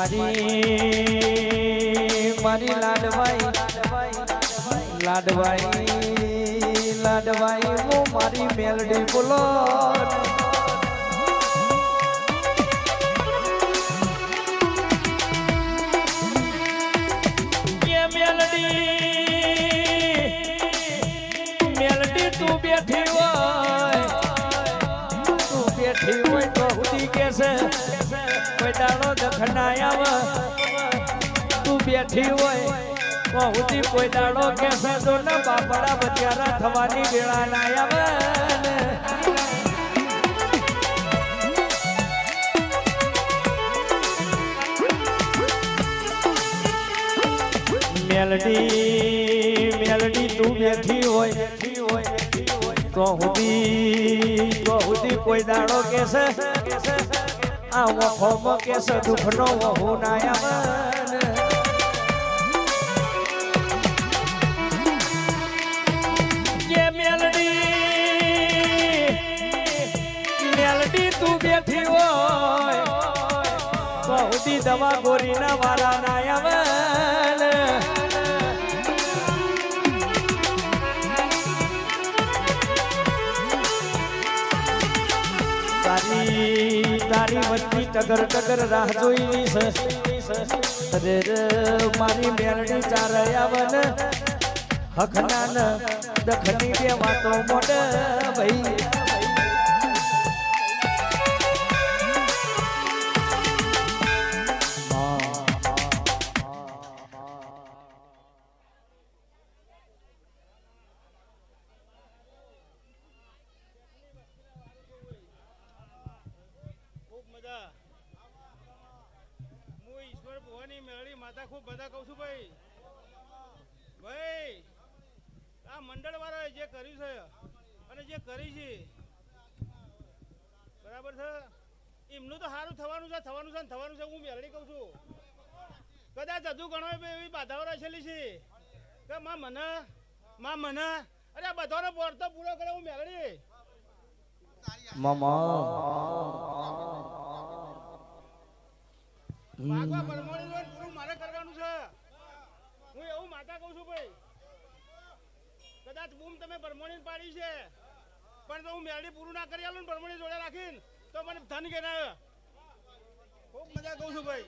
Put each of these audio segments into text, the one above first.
મારી લાડવાઈ હું મારી મેલડી બોલો મેલડી તું બેઠી હોય તો હુદી કે છે કોઈ દાડો દખનાયા તું બેઠી હોય તો હુદી કોઈ દાડો કે છે તો ને બાપડા બતિયારા થવાની વેળા ના આવે મેલડી તું બેઠી હોય તો હુદી કોઈ દાડો કે છે આ વખો કે છે દુઃખનો વહુ ના આવે મેલડી તું બેઠી હોય તો હુદી દવા ગોરી ના વાળા ના આવે તારી વચ્ચી ટગર રાહ જોઈ છે મારી મેલડી ચારે આવન હખનાન દખની બે વાતો મોડ ભાઈ ખૂબ બધા કહું છું ભાઈ આ મંડળ વાળા જે કર્યું છે અને જે કરી છે બરાબર છે એમનું તો સારું થવાનું છે હું મેળવી કહું છું કદાચ હજુ ઘણો એવી બાધાઓ રહેલી છે કે માં મને અરે આ બધાનો બોર્ડ તો પૂરો કરે હું મેળવી માગવા પરમોણી લોન પૂરું મારે કરવાનું છે હું એવું માતા કહું છું ભાઈ કદાચ બૂમ તમે પરમોણી પાડી છે પણ તો હું મેળવી પૂરું ના કરી આલું પરમોણી જોડે રાખીને તો મને ધન કે ના ખૂબ મજા કહું છું ભાઈ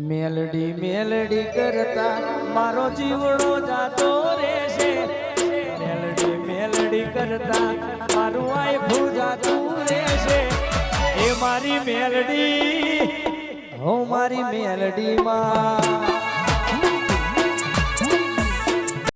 મેલડી કરતા મારો જીવડો જાતો રહેશે મેલડી કરતા મારું આય ભૂજાતું રહેશે એ મારી મેલડી હું મારી મેલડી માં